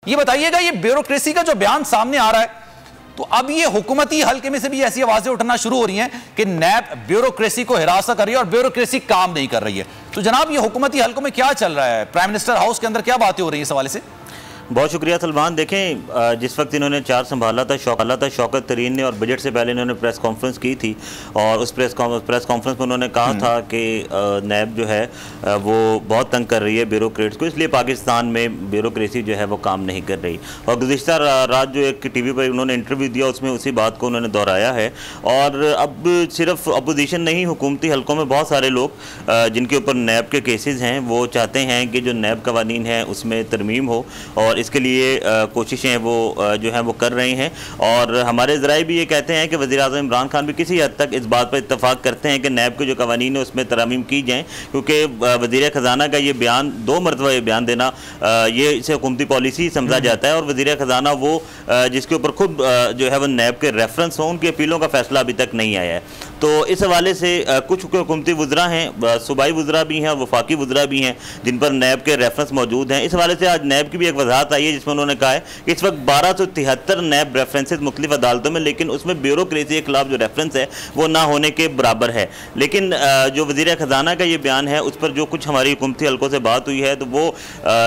ये बताइएगा, ये ब्यूरोक्रेसी का जो बयान सामने आ रहा है, तो अब ये हुकूमती हल्के में से भी ऐसी आवाजें उठना शुरू हो रही हैं कि नैब ब्यूरोक्रेसी को हिरासा कर रही है और ब्यूरोक्रेसी काम नहीं कर रही है। तो जनाब, ये हुकूमती हल्कों में क्या चल रहा है? प्राइम मिनिस्टर हाउस के अंदर क्या बातें हो रही हैं इस हवाले से? बहुत शुक्रिया सलमान। देखें, जिस वक्त इन्होंने चार्ज संभाला था शौकत तरीन ने, और बजट से पहले इन्होंने प्रेस कॉन्फ्रेंस की थी, और उस प्रेस कॉन्फ्रेंस में उन्होंने कहा था कि नैब जो है वो बहुत तंग कर रही है ब्यूरोक्रेट्स को, इसलिए पाकिस्तान में ब्यूरोक्रेसी जो है वो काम नहीं कर रही। और गुज़िश्ता रात जो एक टीवी पर उन्होंने इंटरव्यू दिया उसमें उसी बात को उन्होंने दोहराया है। और अब सिर्फ अपोजिशन नहीं, हुकूमती हल्कों में बहुत सारे लोग जिनके ऊपर नैब के केसेस हैं वो चाहते हैं कि जो नैब कवानीन है उसमें तरमीम हो, और इसके लिए कोशिशें वो जो है वो कर रहे हैं। और हमारे ज़राए भी ये कहते हैं कि वज़ीर-ए-आज़म इमरान खान भी किसी हद तक इस बात पर इत्तफाक करते हैं कि नैब के जो कवानीन है उसमें तरमीम की जाएँ, क्योंकि वज़ीर ख़जाना का ये बयान 2 मरतबा ये बयान देना ये इसे हुकूमती पॉलिसी समझा जाता है। और वज़ीर ख़जाना वो जिसके ऊपर खुद जो है वो नैब के रेफरेंस हों, उनकी अपीलों का फैसला अभी तक नहीं आया है। तो इस हवाले से कुछ हुकूमती वज़रा हैं, सूबाई वज़रा भी हैं और वफाकी वज़रा भी हैं जिन पर नैब के रेफरेंस मौजूद हैं। इस हवाले से आज नैब की भी एक वजाहत आई है जिसमें उन्होंने कहा है कि इस वक्त 1273 नैब रेफरेंसेज मुख्तलिफ अदालतों में, लेकिन उसमें ब्यूरोक्रेसी के खिलाफ जो रेफरेंस है वो ना होने के बराबर है। लेकिन जो वज़ीर ख़जाना का ये बयान है उस पर जो कुछ हमारी हुकूमती हल्कों से बात हुई है तो वो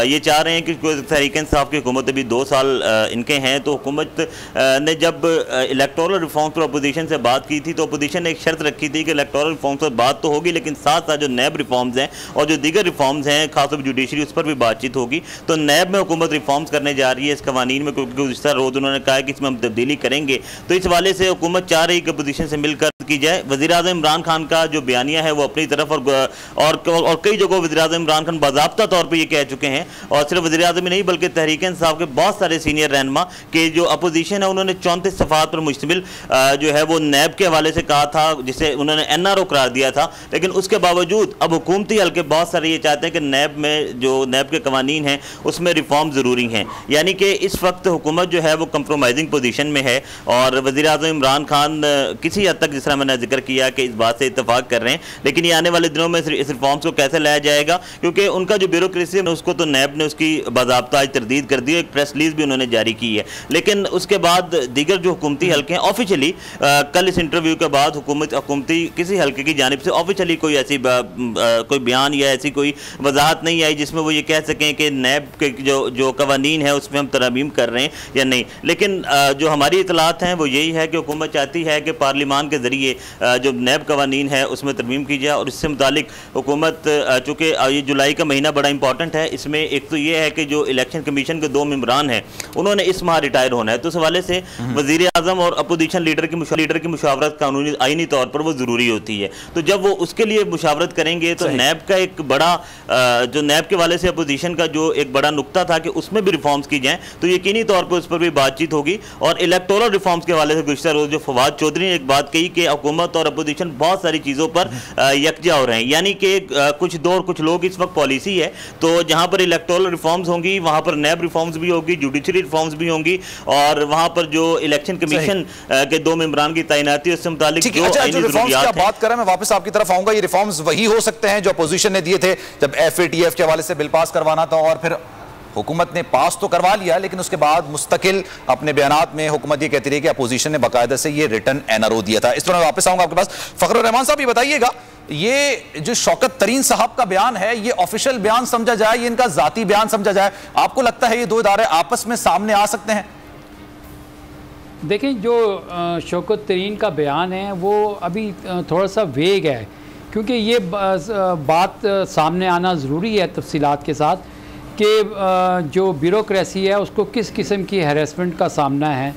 ये चाह रहे हैं कि तहरीक इंसाफ की हुकूमत अभी 2 साल इनके हैं, तो हुकूमत ने जब इलेक्टोरल रिफॉर्म पर अपोजिशन से बात की थी तो अपोजिशन ने एक शर्त रखी थी कि इलेक्टोरल रिफॉर्म्स पर बात तो होगी, लेकिन साथ साथ जो नैब रिफॉर्म्स हैं और जो दीगर रिफॉर्म्स हैं खासतौर पर जुडिशरी उस पर भी बातचीत होगी। तो नैब में हुकूमत रिफॉर्म्स करने जा रही है इस कवानीन में, क्योंकि गुज़िश्ता रोज़ उन्होंने कहा है कि इसमें हम तब्दीली करेंगे। तो इस हवाले से हुकूमत चाह रही कि अपोजिशन से मिलकर की जाए। वज़ीर-ए-आज़म इमरान खान का जो बयानिया है वो अपनी तरफ और कई जगहों वज़ीर-ए-आज़म इमरान खान बाज़ाब्ता तौर पर ये कह चुके हैं, और सिर्फ वज़ीर-ए-आज़म ही नहीं बल्कि तहरीक इंसाफ के बहुत सारे सीनियर रहनुमा के जो अपोजिशन है उन्होंने 34 सफ़ात पर मुश्तमिल जो है वो नैब के हवाले से कहा था, जिसे उन्होंने NRO करार दिया था। लेकिन उसके बावजूद अब हुकूमती हल्के बहुत सारे ये चाहते हैं कि नैब में जो नैब के कवानीन हैं उसमें रिफॉर्म ज़रूरी हैं, यानी कि इस वक्त हुकूमत जो है वो कंप्रोमाइजिंग पोजीशन में है। और वज़ीर-ए-आज़म इमरान खान किसी हद तक, जिस तरह मैंने जिक्र किया, कि इस बात से इत्तफाक कर रहे हैं, लेकिन ये आने वाले दिनों में इस रिफॉर्म्स को कैसे लाया जाएगा, क्योंकि उनका जो ब्यूरोक्रेसी है उसको तो नैब ने उसकी बाज़ाब्ता आज तरदीद कर दी है, एक प्रेस रिलीज भी उन्होंने जारी की है। लेकिन उसके बाद दीगर जो हुकूमती हल्के हैं ऑफिशियली कल इस इंटरव्यू के बाद हुकूमती किसी हल्के की जानिब से ऑफिशियली कोई ऐसी कोई बयान या ऐसी कोई वजाहत नहीं आई जिसमें वो ये कह सकें कि नैब के जो कवानीन है उसमें हम तरमीम कर रहे हैं या नहीं। लेकिन जो हमारी इतलात हैं वो यही है कि हुकूमत चाहती है कि पार्लिमान के ज़रिए जो नैब कवानीन है उसमें तरमीम की जाए। और इससे मुतालिक हुकूमत, चूँकि ये जुलाई का महीना बड़ा इंपॉर्टेंट है, इसमें एक तो ये है कि जो इलेक्शन कमीशन के 2 मेंबरान हैं उन्होंने इस माह रिटायर होना है, तो इस हवाले से वज़ीर-ए-आज़म और अपोजिशन लीडर की मुशावरत कानूनी आईनी तौर पर वो ज़रूरी होती है। तो जब वो उसके लिए मुशावरत करेंगे तो नैब का एक बड़ा जो नैब के वाले से अपोजिशन का जो एक बड़ा नुक्ता था कि उसमें भी रिफॉर्म्स की जाएँ, तो यकीनी तौर पर उस पर भी बातचीत होगी। और इलेक्टोरल रिफॉर्म्स के हवाले से गुज़िश्ता रोज़ जो फवाद चौधरी ने एक बात कही कि हुकूमत और अपोजिशन बहुत सारी चीज़ों पर यकजा हो रहे हैं, यानी कि कुछ दो और कुछ लोग इस वक्त पॉलिसी है, तो जहाँ पर इलेक्टोरल रिफॉर्म्स होंगी वहाँ पर नैब रिफॉर्म्स भी होगी, जुडिशरी रिफॉर्म्स भी होंगी, और वहाँ पर जो इलेक्शन कमीशन के 2 मेंबरान की तैनाती उससे मुतालिक जो बात करें, मैं वापस आपकी तरफ आऊंगा। ये रिफॉर्म्स वही हो सकते हैं जो अपोजिशन ने दिए थे जब FATF के हवाले से बिल पास करवाना था, और फिर हुकूमत ने पास तो करवा लिया, लेकिन उसके बाद मुस्तकिल अपने बयानात में हुकूमत ये कहती रही कि अपोजिशन ने बाकायदा से ये रिटर्न NRO दिया था। इस पर मैं वापस आऊंगा आपके पास। फखरुर रहमान साहब, ये बताइएगा, ये जो शौकत तरीन साहब का बयान है ये ऑफिशियल बयान समझा जाए, ये इनका जाती बयान समझा जाए? आपको लगता है ये 2 इदारे आपस में सामने आ सकते हैं? देखें, जो शौकत तरीन का बयान है वो अभी थोड़ा सा वेग है, क्योंकि ये बात सामने आना ज़रूरी है तफसीलात के साथ कि जो ब्यूरोक्रेसी है उसको किस किस्म की हैरेसमेंट का सामना है,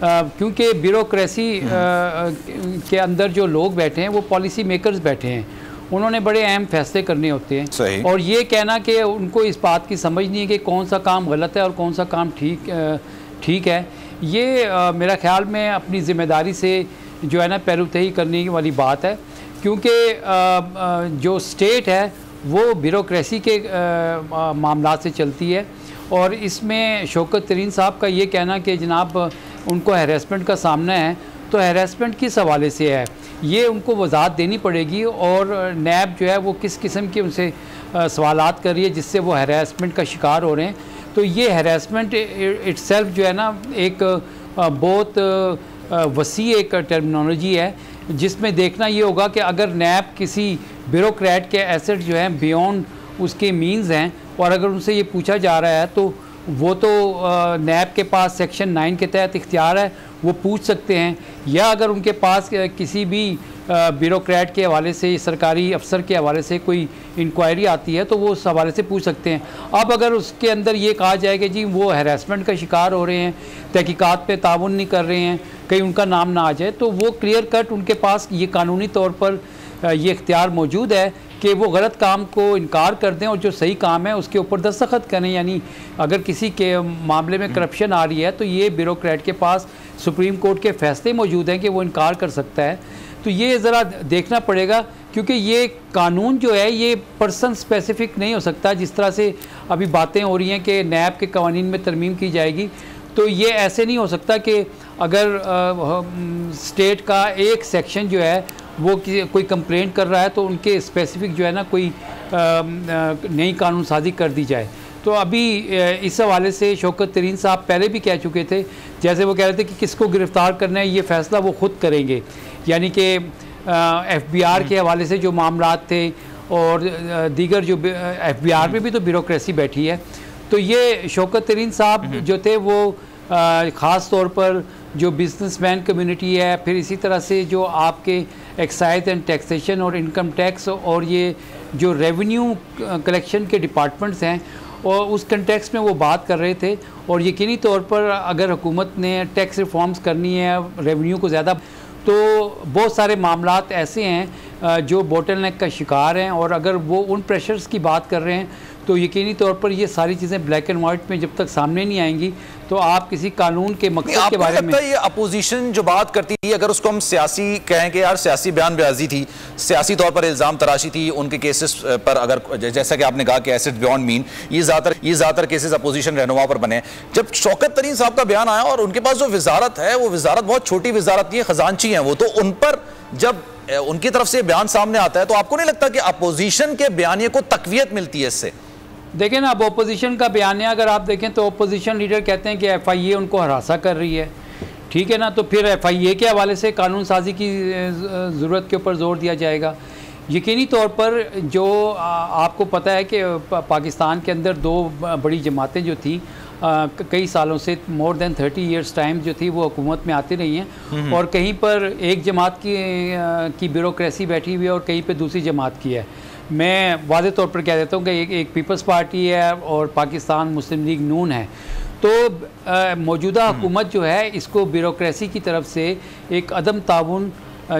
क्योंकि ब्यूरोक्रेसी के अंदर जो लोग बैठे हैं वो पॉलिसी मेकर्स बैठे हैं, उन्होंने बड़े अहम फैसले करने होते हैं। और ये कहना कि उनको इस बात की समझ नहीं है कि कौन सा काम गलत है और कौन सा काम ठीक है, ये मेरा ख्याल में अपनी ज़िम्मेदारी से जो है ना पैरुतही करने वाली बात है, क्योंकि जो स्टेट है वो ब्यूरोक्रेसी के मामला से चलती है। और इसमें शौकत तरीन साहब का ये कहना कि जनाब उनको हैरेसमेंट का सामना है, तो हैरेसमेंट किस हवाले से है ये उनको वजाहत देनी पड़ेगी, और नैब जो है वो किस किस्म के उनसे सवालात कर रही है जिससे वो हैरेसमेंट का शिकार हो रहे हैं। तो ये हैरेसमेंट इटसेल्फ जो है ना एक बहुत वसी एक टर्मिनोलॉजी है, जिसमें देखना ये होगा कि अगर नैब किसी ब्यूरोक्रेट के एसेट जो हैं बियॉन्ड उसके मीन्स हैं और अगर उनसे ये पूछा जा रहा है तो वो तो नैब के पास सेक्शन 9 के तहत इख्तियार है, वो पूछ सकते हैं, या अगर उनके पास किसी भी ब्यूरोक्रेट के हवाले से, सरकारी अफसर के हवाले से कोई इंक्वायरी आती है तो वो उस हवाले से पूछ सकते हैं। अब अगर उसके अंदर ये कहा जाए कि जी वो हैरेसमेंट का शिकार हो रहे हैं, तहकीकात पे ताउन नहीं कर रहे हैं, कहीं उनका नाम ना आ जाए, तो वो क्लियर कट उनके पास ये कानूनी तौर पर ये इख्तियार मौजूद है कि वो गलत काम को इनकार कर दें और जो सही काम है उसके ऊपर दस्तखत करें। यानी अगर किसी के मामले में करप्शन आ रही है तो ये ब्यूरोक्रेट के पास सुप्रीम कोर्ट के फैसले मौजूद हैं कि वो इनकार कर सकता है। तो ये ज़रा देखना पड़ेगा, क्योंकि ये कानून जो है ये पर्सन स्पेसिफिक नहीं हो सकता। जिस तरह से अभी बातें हो रही हैं कि नैब के कवानीन में तरमीम की जाएगी, तो ये ऐसे नहीं हो सकता कि अगर स्टेट का एक सेक्शन जो है वो कोई कंप्लेंट कर रहा है तो उनके स्पेसिफिक जो है ना कोई नई कानून साजी कर दी जाए। तो अभी इस हवाले से शौकत तरीन साहब पहले भी कह चुके थे, जैसे वो कह रहे थे कि किसको गिरफ़्तार करना है ये फ़ैसला वो ख़ुद करेंगे, यानी कि FBI के हवाले से जो मामलात थे और दीगर जो FBI में भी तो ब्यूरोक्रेसी बैठी है। तो ये शौकत तरीन साहब जो थे वो ख़ास तौर पर जो बिजनेसमैन कम्युनिटी है, फिर इसी तरह से जो आपके एक्साइज एंड टैक्सेशन और इनकम टैक्स और ये जो रेवेन्यू कलेक्शन के डिपार्टमेंट्स हैं, और उस कंटेक्स्ट में वो बात कर रहे थे। और यकीनी तौर पर अगर हुकूमत ने टैक्स रिफॉर्म्स करनी है, रेवेन्यू को ज़्यादा, तो बहुत सारे मामलात ऐसे हैं जो बोटलनेक का शिकार हैं, और अगर वो उन प्रेशर्स की बात कर रहे हैं तो यकीनी तौर पर ये सारी चीज़ें ब्लैक एंड वाइट में जब तक सामने नहीं आएंगी तो आप किसी कानून के मकसद के बारे में, ये अपोजिशन जो बात करती थी, अगर उसको हम सियासी कहें कि यार सियासी बयानबाजी थी, सियासी तौर पर इल्ज़ाम तराशी थी उनके केसेस पर, अगर जैसा कि आपने कहा कि एसेट बियॉन्ड मीन, ये ज़्यादातर केसेस अपोजिशन रहनुमा पर बने। जब शौकत तरीन साहब का बयान आया और उनके पास जो वजारत है वो वजारत बहुत छोटी वजारत नहीं है, खजानची है वो, तो उन पर जब उनकी तरफ से बयान सामने आता है तो आपको नहीं लगता कि अपोजिशन के बयानिए को तकवीयत मिलती है इससे? देखें ना, अब अपोजिशन का बयान है, अगर आप देखें तो अपोजिशन लीडर कहते हैं कि FIA उनको हरासा कर रही है, ठीक है ना, तो फिर FIA के हवाले से कानून साजी की ज़रूरत के ऊपर जोर दिया जाएगा। यकीनी तौर पर जो आपको पता है कि पाकिस्तान के अंदर दो बड़ी जमातें जो थी कई सालों से, मोर देन 30 ईयर्स टाइम जो थी वो हुकूमत में आती रही हैं, और कहीं पर एक जमात की ब्यूरोक्रेसी बैठी हुई है और कहीं पर दूसरी जमात की है। मैं वाज़े तौर पर कह देता हूँ कि एक पीपल्स पार्टी है और पाकिस्तान मुस्लिम लीग नून है। तो मौजूदा हुकूमत जो है इसको ब्यूरोक्रेसी की तरफ से एक अदम ताउन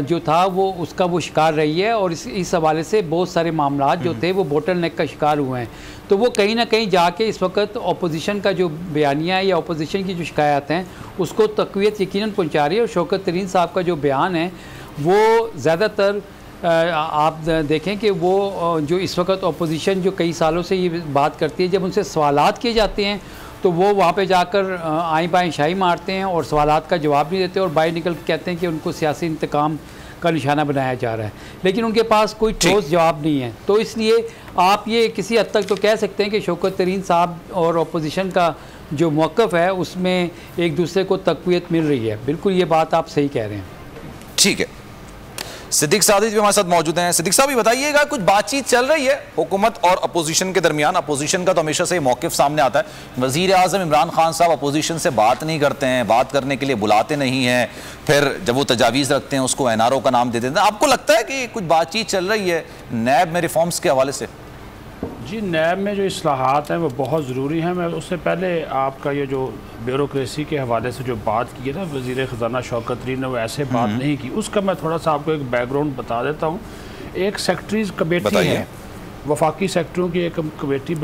जो था वो उसका वो शिकार रही है, और इस हवाले से बहुत सारे मामलात जो थे वो बोटलनेक का शिकार हुए हैं। तो वो कहीं ना कहीं जाके इस वक्त अपोजिशन का जो बयानिया है या अपोजिशन की जो शिकायत हैं उसको तक़वियत यकीनन पहुँचा रही है। और शौकत तरीन साहब का जो बयान है वो ज़्यादातर आप देखें कि वो जो इस वक्त अपोजिशन जो कई सालों से ये बात करती है, जब उनसे सवालात किए जाते हैं तो वो वहाँ पे जाकर आईं बाएं शाही मारते हैं और सवालात का जवाब नहीं देते और बाहर निकल के कहते हैं कि उनको सियासी इंतकाम का निशाना बनाया जा रहा है, लेकिन उनके पास कोई ठोस जवाब नहीं है। तो इसलिए आप ये किसी हद तक तो कह सकते हैं कि शौकत तरीन साहब और अपोजिशन का जो मौक़िफ़ है उसमें एक दूसरे को तक़वियत मिल रही है। बिल्कुल ये बात आप सही कह रहे हैं। ठीक है, सिद्दीक सादिक भी हमारे साथ मौजूद हैं। सिद्दीक साहब, बताइएगा, कुछ बातचीत चल रही है हुकूमत और अपोजिशन के दरमियान? अपोजिशन का तो हमेशा से मौक़िफ़ सामने आता है, वज़ीर आज़म इमरान खान साहब अपोजिशन से बात नहीं करते हैं, बात करने के लिए बुलाते नहीं हैं, फिर जब वो तजावीज़ रखते हैं उसको NRO का नाम दे देते हैं। आपको लगता है कि कुछ बातचीत चल रही है नैब में रिफॉर्म्स के हवाले से? जी, नैब में जो इस्लाहात हैं वो बहुत ज़रूरी हैं। मैं उससे पहले आपका ये जो ब्यूरोक्रेसी के हवाले से जो बात की है ना वज़ीर ख़जाना शौकत तरीन ने, वो ऐसे बात नहीं की, उसका मैं थोड़ा सा आपको एक बैकग्राउंड बता देता हूँ। एक सेक्रेटरीज़ कमेटी है, वफाकी सेक्रेटरियों की एक कमेटी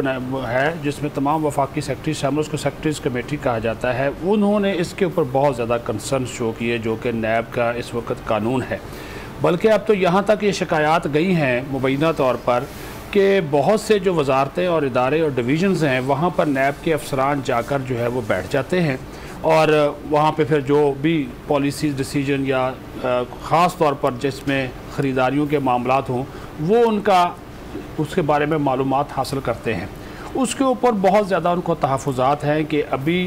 है जिसमें तमाम वफाकी सेक्रेटरी शामिल, उसको सेक्रेटरीज़ कमेटी कहा जाता है। उन्होंने इसके ऊपर बहुत ज़्यादा कंसर्न शो किए जो कि नैब का इस वक्त कानून है। बल्कि अब तो यहाँ तक ये शिकायत गई हैं मुबैना तौर पर कि बहुत से जो वजारतें और इदारे और डिवीज़न्स हैं वहाँ पर नैब के अफसरान जाकर जो है वो बैठ जाते हैं, और वहाँ पे फिर जो भी पॉलिसीज़ डिसीजन या ख़ास तौर पर जिसमें ख़रीदारियों के मामलात हों वो उनका उसके बारे में मालूमात हासिल करते हैं। उसके ऊपर बहुत ज़्यादा उनको तहफ़्फ़ुज़ात हैं कि अभी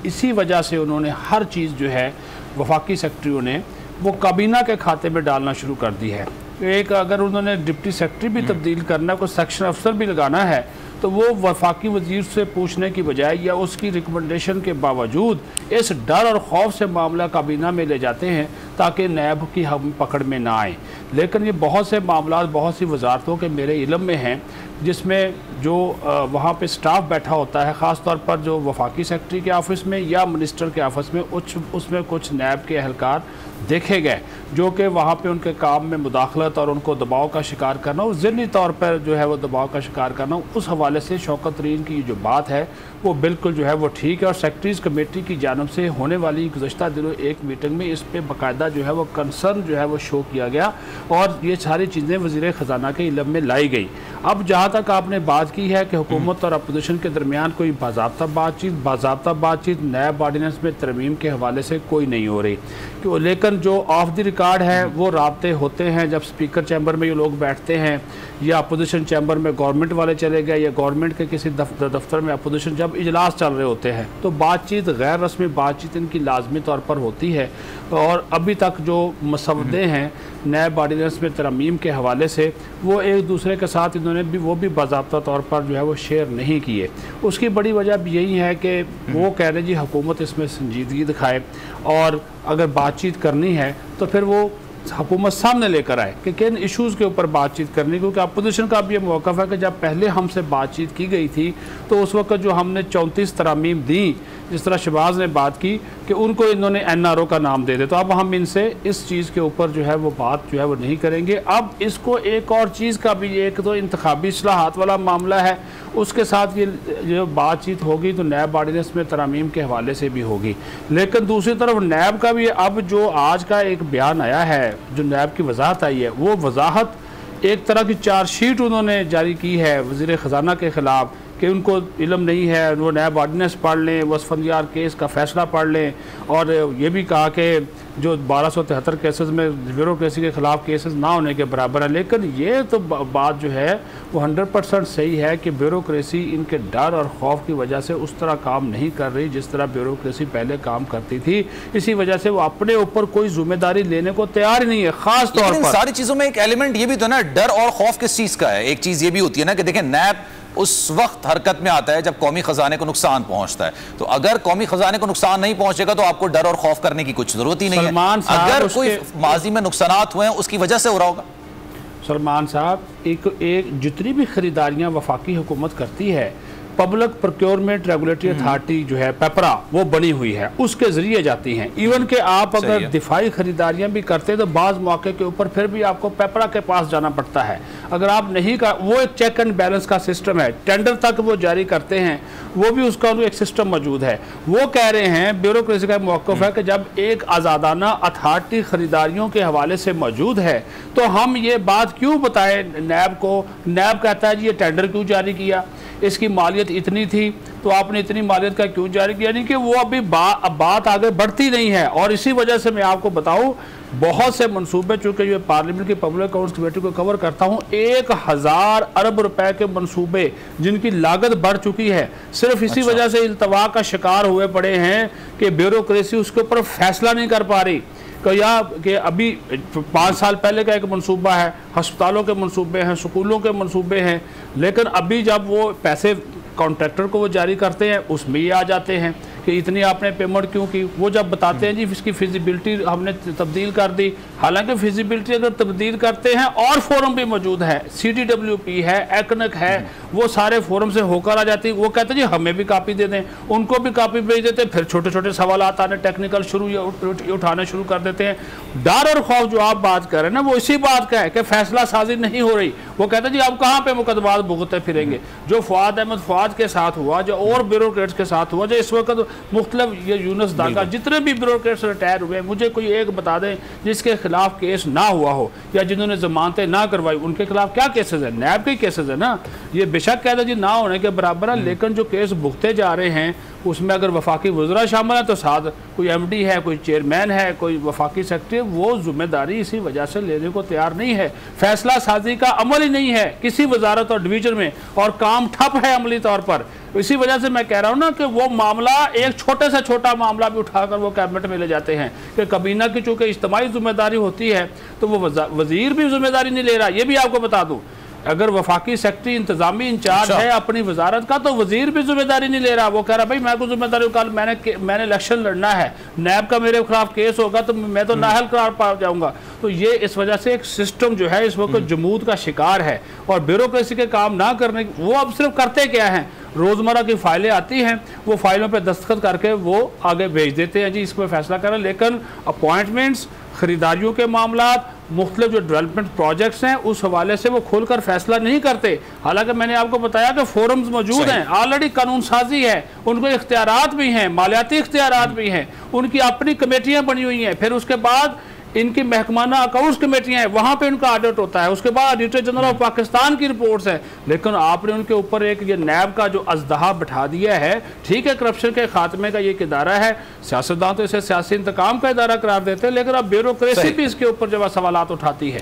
इसी वजह से उन्होंने हर चीज़ जो है वफाकी सेक्रेटरियों ने वो काबीना के खाते में डालना शुरू कर दी है। एक अगर उन्होंने डिप्टी सेक्रेटरी भी तब्दील करना, कोई सेक्शन अफसर भी लगाना है, तो वो वफाकी वजीर से पूछने की बजाय या उसकी रिकमेंडेशन के बावजूद इस डर और खौफ से मामला काबीना में ले जाते हैं ताकि नैब की हम पकड़ में ना आए। लेकिन ये बहुत से मामला बहुत सी वजारतों के मेरे इल्म में हैं जिसमें जो वहाँ पे स्टाफ बैठा होता है, ख़ास तौर पर जो वफाकी सेक्रेटरी के ऑफ़िस में या मिनिस्टर के ऑफ़िस में, उसमें कुछ नैब के अहलकार देखे गए जो कि वहाँ पे उनके काम में मुदाखलत और उनको दबाव का शिकार करना और ज़हनी तौर पर जो है वो दबाव का शिकार करना। उस हवाले से शौकत तरीन की जो बात है वो बिल्कुल जो है वो ठीक है और सेक्रेटरीज़ कमेटी की जानब से होने वाली गुज़श्ता दिनों एक मीटिंग में इस पर बाकायदा जो है वो कंसर्न जो है वो शो किया गया और ये सारी चीज़ें वज़ीर ख़जाना के इल्म में लाई गई। अब जहाँ तक आपने बात की है कि हुकूमत और अपोजिशन के दरमियान कोई बाज़ाब्ता बातचीत नैब ऑर्डिनेंस में तरमीम के हवाले से कोई नहीं हो रही, लेकिन जो ऑफ द रिकॉर्ड है वो राब्ते होते हैं जब स्पीकर चैम्बर में ये लोग बैठते हैं या अपोजिशन चैम्बर में गवर्नमेंट वाले चले गए या गवर्नमेंट के किसी दफ्तर में अपोजिशन जब इजलास चल रहे होते हैं तो बातचीत, गैर रस्मी बातचीत इनकी लाजमी तौर पर होती है। और अभी तक जो मसवदे हैं नैब ऑर्डिनेंस में तरमीम के हवाले से वो एक दूसरे के साथ इन्होंने वो भी बाज़ाब्ता तौर पर जो है वो शेयर नहीं किए। उसकी बड़ी वजह भी यही है कि वो कह रहे जी हुकूमत इसमें संजीदगी दिखाए और अगर बातचीत करनी है तो फिर वो हुकूमत सामने लेकर आए कि किन इश्यूज़ के ऊपर बातचीत करनी, क्योंकि अपोजिशन का भी ये मौक़िफ़ है कि जब पहले हमसे बातचीत की गई थी तो उस वक्त जो हमने 34 तरामीम दी, जिस तरह शहबाज ने बात की कि उनको इन्होंने NRO का नाम दे दे, तो अब हम इनसे इस चीज़ के ऊपर जो है वो बात जो है वो नहीं करेंगे। अब इसको एक और चीज़ का भी, एक तो इंतखाबी इस्लाहात वाला मामला है, उसके साथ ये जो बातचीत होगी तो नैब ऑर्डिनेंस में तरामीम के हवाले से भी होगी। लेकिन दूसरी तरफ नैब का भी अब जो आज का एक बयान आया है, जो नैब की वजाहत आई है, वो वजाहत एक तरह की चार्जशीट उन्होंने जारी की है वज़ीर ख़जाना के ख़िलाफ़ कि उनको इल्म नहीं है, वो नैब ऑर्डिनेंस पढ़ लें, वसफंदियार केस का फ़ैसला पढ़ लें। और ये भी कहा कि जो 1273 केसेस में ब्यूरोक्रेसी के ख़िलाफ़ केसेस ना होने के बराबर है। लेकिन ये तो बात जो है वो 100% सही है कि ब्यूरोक्रेसी इनके डर और खौफ की वजह से उस तरह काम नहीं कर रही जिस तरह ब्यूरोक्रेसी पहले काम करती थी। इसी वजह से वो अपने ऊपर कोई जिम्मेदारी लेने को तैयार ही नहीं है। ख़ास तौर पर सारी चीज़ों में एक एलिमेंट ये भी तो ना, डर और खौफ किस चीज़ का है। एक चीज़ ये भी होती है ना कि देखें नैब उस वक्त हरकत में आता है जब कौमी खजाने को नुकसान पहुंचता है, तो अगर कौमी खजाने को नुकसान नहीं पहुंचेगा तो आपको डर और खौफ करने की कुछ जरूरत ही नहीं है। अगर कोई माजी में नुकसानात हुए हैं उसकी वजह से हो रहा होगा। सलमान साहब, एक जितनी भी खरीदारियां वफाकी हुकूमत करती है, पब्लिक प्रोक्योरमेंट रेगुलेटरी अथॉरिटी जो है पेपरा वो बनी हुई है, उसके जरिए जाती हैं। इवन के आप अगर दिफाई खरीदारियां भी करते हैं तो बाज़ मौके के ऊपर फिर भी आपको पेपरा के पास जाना पड़ता है। अगर आप नहीं कर, वो एक चेक एंड बैलेंस का सिस्टम है, टेंडर तक वो जारी करते हैं, वो भी उसका एक सिस्टम मौजूद है। वो कह रहे हैं ब्यूरोक्रेसी का मौक़िफ़ है कि जब एक आज़ादाना अथॉरिटी खरीदारियों के हवाले से मौजूद है तो हम ये बात क्यों बताएं नैब को। नैब कहता है जी ये टेंडर क्यों जारी किया, इसकी मालियत इतनी थी तो आपने इतनी मालियत का क्यों जारी किया, यानी कि वो अभी बात आगे बढ़ती नहीं है। और इसी वजह से मैं आपको बताऊं बहुत से मंसूबे, चूँकि जो पार्लियामेंट की पब्लिक अकाउंट्स कमेटी को कवर करता हूँ, 1000 अरब रुपए के मंसूबे जिनकी लागत बढ़ चुकी है, सिर्फ इसी वजह से इल्तवा का शिकार हुए पड़े हैं कि ब्यूरोक्रेसी उसके ऊपर फैसला नहीं कर पा रही। या कि अभी 5 साल पहले का एक मंसूबा है, अस्पतालों के मंसूबे हैं, स्कूलों के मंसूबे हैं, लेकिन अभी जब वो पैसे कॉन्ट्रैक्टर को वो जारी करते हैं उसमें ये आ जाते हैं कि इतनी आपने पेमेंट क्यों की। वो जब बताते हैं जी इसकी फिजिबिलिटी हमने तब्दील कर दी, हालांकि फिजिबिलिटी अगर तब्दील करते हैं और फोरम भी मौजूद है, CTWP है, एक्नक है, वो सारे फोरम से होकर आ जाती है। वो कहते हैं जी हमें भी कापी दे दें, उनको भी कापी भेज देते हैं, फिर छोटे छोटे सवाल आने टेक्निकल उठाने शुरू कर देते हैं। डर और खौफ जो आप बात कर रहे हैं ना, वो इसी बात का है कि फैसला साजी नहीं हो रही। वो कहते हैं जी आप कहाँ पे मुकदमात भुगतते फिरेंगे। जो फवाद अहमद फवाद के साथ हुआ, जो और ब्यूरोक्रेट्स के साथ हुआ, जो इस वक्त मुख्तलिफ ये यूनुस दागा जितने भी ब्यूरोक्रेट्स रिटायर हुए, मुझे कोई एक बता दें जिसके खिलाफ केस ना हुआ हो या जिन्होंने जमानतें ना करवाई, उनके खिलाफ क्या केसेस है। नैब के केसेस है ना, ये बेशक कहते जी ना होने के बराबर है, लेकिन जो केस भुगते जा रहे हैं उसमें अगर वफाकी वज़रा शामिल है तो साथ कोई MD है, कोई चेयरमैन है, कोई वफाकी सेक्रेटरी, वो जिम्मेदारी इसी वजह से लेने को तैयार नहीं है। फैसला साजी का अमल ही नहीं है किसी वजारत और डिवीजन में, और काम ठप है अमली तौर पर। इसी वजह से मैं कह रहा हूँ ना कि वो मामला, एक छोटे से छोटा मामला भी उठाकर वो कैबिनेट में ले जाते हैं कि कबीना की चूँकि इज्तिमाई जिम्मेदारी होती है तो वो वजीर भी जिम्मेदारी नहीं ले रहा। ये भी आपको बता दूँ, अगर वफाकी सेक्रेटरी इंतजामी इंचार्ज है अपनी वजारत का तो वजीर भी जिम्मेदारी नहीं ले रहा। वो कह रहा भाई मैं को जिम्मेदारी, कल मैंने इलेक्शन लड़ना है, नैब का मेरे खिलाफ केस होगा तो मैं तो नाहल करार पा जाऊंगा। तो ये इस वजह से एक सिस्टम जो है इस वक्त जमूद का शिकार है, और ब्यूरोक्रेसी के काम ना करने, वो अब सिर्फ करते क्या हैं, रोज़मर्रा की फाइलें आती हैं, वो फाइलों पर दस्तखत करके वो आगे भेज देते हैं जी इस पर फैसला करें। लेकिन अपॉइंटमेंट्स, खरीदारियों के मामलात, मुख्तलिफ जो डेवलपमेंट प्रोजेक्ट्स हैं, उस हवाले से वो खोलकर फैसला नहीं करते। हालांकि मैंने आपको बताया कि फोरम्स मौजूद हैं, ऑलरेडी कानून साजी है, उनको इख्तियारात भी हैं, मालियाती इख्तियारात भी हैं, उनकी अपनी कमेटियाँ बनी हुई हैं। फिर उसके बाद इनकी महकमाना अकाउंट्स कमेटियाँ हैं, वहाँ पे उनका ऑडिट होता है। उसके बाद ऑडिटर जनरल ऑफ पाकिस्तान की रिपोर्ट्स हैं। लेकिन आपने उनके ऊपर एक ये नैब का जो अजदहा बिठा दिया है, ठीक है करप्शन के खात्मे का ये एक इदारा है, सियासतदान तो इसे सियासी इंतकाम का इदारा करार देते हैं, लेकिन अब ब्यूरोक्रेसी भी इसके ऊपर जो सवालात उठाती है।